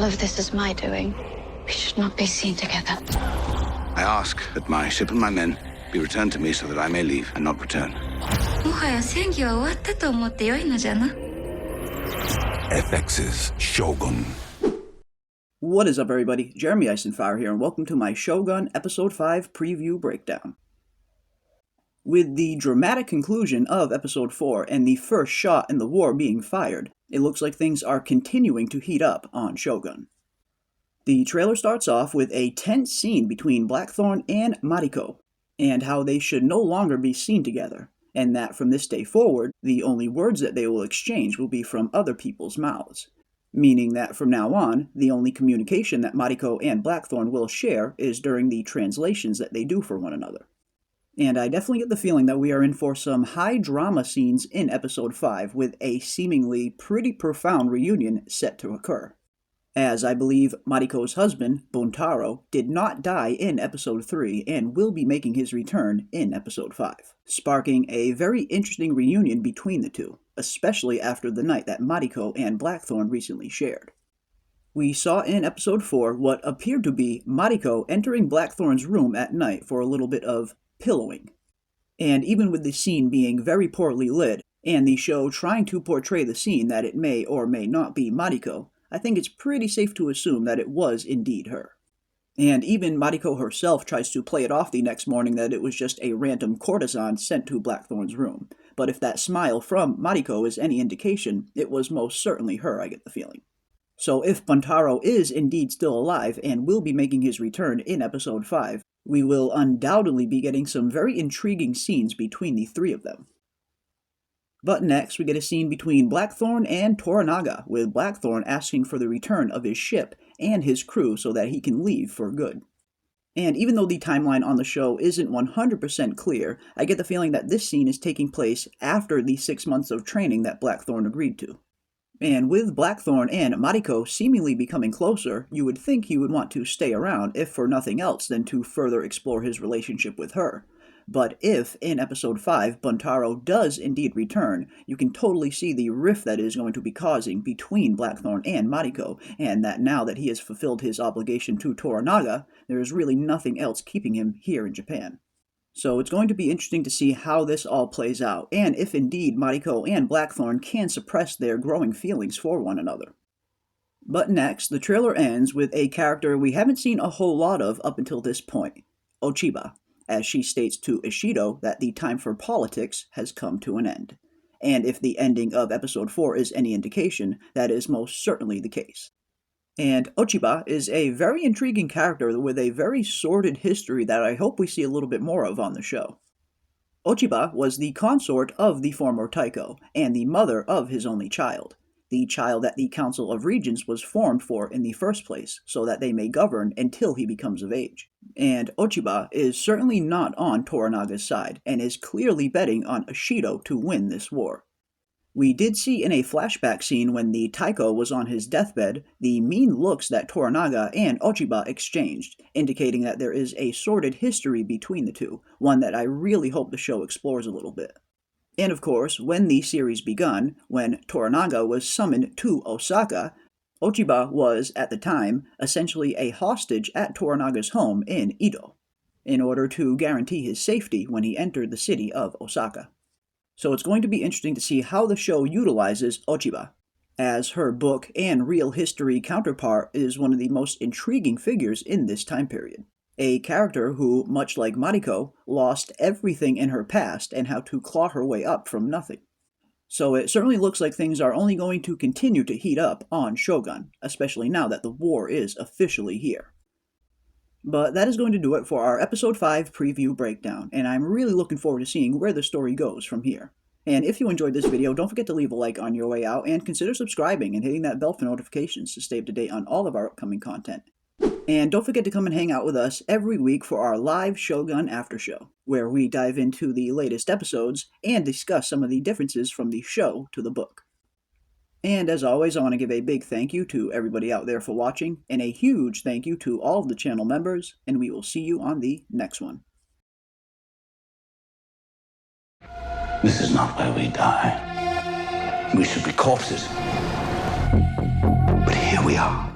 all of this is my doing. We should not be seen together. I ask that my ship and my men be returned to me so that I may leave and not return. もはや戦議は終わったと思ってよいのじゃな。 FX's Shogun. What is up, everybody? Jeremy Eisenfire here, and welcome to my Shogun Episode 5 preview breakdown. With the dramatic conclusion of Episode 4 and the first shot in the war being fired, it looks like things are continuing to heat up on Shogun. The trailer starts off with a tense scene between Blackthorne and Mariko, and how they should no longer be seen together, and that from this day forward, the only words that they will exchange will be from other people's mouths. Meaning that from now on, the only communication that Mariko and Blackthorne will share is during the translations that they do for one another. And I definitely get the feeling that we are in for some high drama scenes in Episode 5 with a seemingly pretty profound reunion set to occur. As I believe Mariko's husband, Buntaro, did not die in Episode 3 and will be making his return in Episode 5, sparking a very interesting reunion between the two, especially after the night that Mariko and Blackthorne recently shared. We saw in Episode 4 what appeared to be Mariko entering Blackthorne's room at night for a little bit of pillowing. And even with the scene being very poorly lit, and the show trying to portray the scene that it may or may not be Mariko, I think it's pretty safe to assume that it was indeed her. And even Mariko herself tries to play it off the next morning that it was just a random courtesan sent to Blackthorne's room. But if that smile from Mariko is any indication, it was most certainly her, I get the feeling. So if Buntaro is indeed still alive and will be making his return in Episode 5, we will undoubtedly be getting some very intriguing scenes between the three of them. But next, we get a scene between Blackthorne and Toranaga, with Blackthorne asking for the return of his ship and his crew so that he can leave for good. And even though the timeline on the show isn't 100% clear, I get the feeling that this scene is taking place after the 6 months of training that Blackthorne agreed to. And with Blackthorne and Mariko seemingly becoming closer, you would think he would want to stay around, if for nothing else than to further explore his relationship with her. But if, in Episode 5, Buntaro does indeed return, you can totally see the rift that is going to be causing between Blackthorne and Mariko, and that now that he has fulfilled his obligation to Toranaga, there is really nothing else keeping him here in Japan. So it's going to be interesting to see how this all plays out, and if indeed Mariko and Blackthorne can suppress their growing feelings for one another. But next, the trailer ends with a character we haven't seen a whole lot of up until this point, Ochiba, as she states to Ishido that the time for politics has come to an end. And if the ending of Episode 4 is any indication, that is most certainly the case. And Ochiba is a very intriguing character with a very sordid history that I hope we see a little bit more of on the show. Ochiba was the consort of the former Taiko, and the mother of his only child. The child that the Council of Regents was formed for in the first place, so that they may govern until he becomes of age. And Ochiba is certainly not on Toranaga's side, and is clearly betting on Ishido to win this war. We did see in a flashback scene when the Taiko was on his deathbed, the mean looks that Toranaga and Ochiba exchanged, indicating that there is a sordid history between the two, one that I really hope the show explores a little bit. And of course, when the series begun, when Toranaga was summoned to Osaka, Ochiba was, at the time, essentially a hostage at Toranaga's home in Edo, in order to guarantee his safety when he entered the city of Osaka. So it's going to be interesting to see how the show utilizes Ochiba, as her book and real history counterpart is one of the most intriguing figures in this time period. A character who, much like Mariko, lost everything in her past and had to claw her way up from nothing. So it certainly looks like things are only going to continue to heat up on Shogun, especially now that the war is officially here. But that is going to do it for our Episode 5 preview breakdown, and I'm really looking forward to seeing where the story goes from here. And if you enjoyed this video, don't forget to leave a like on your way out, and consider subscribing and hitting that bell for notifications to stay up to date on all of our upcoming content. And don't forget to come and hang out with us every week for our live Shōgun Aftershow, where we dive into the latest episodes and discuss some of the differences from the show to the book. And as always, I want to give a big thank you to everybody out there for watching, and a huge thank you to all of the channel members, and we will see you on the next one. This is not where we die. We should be corpses. But here we are.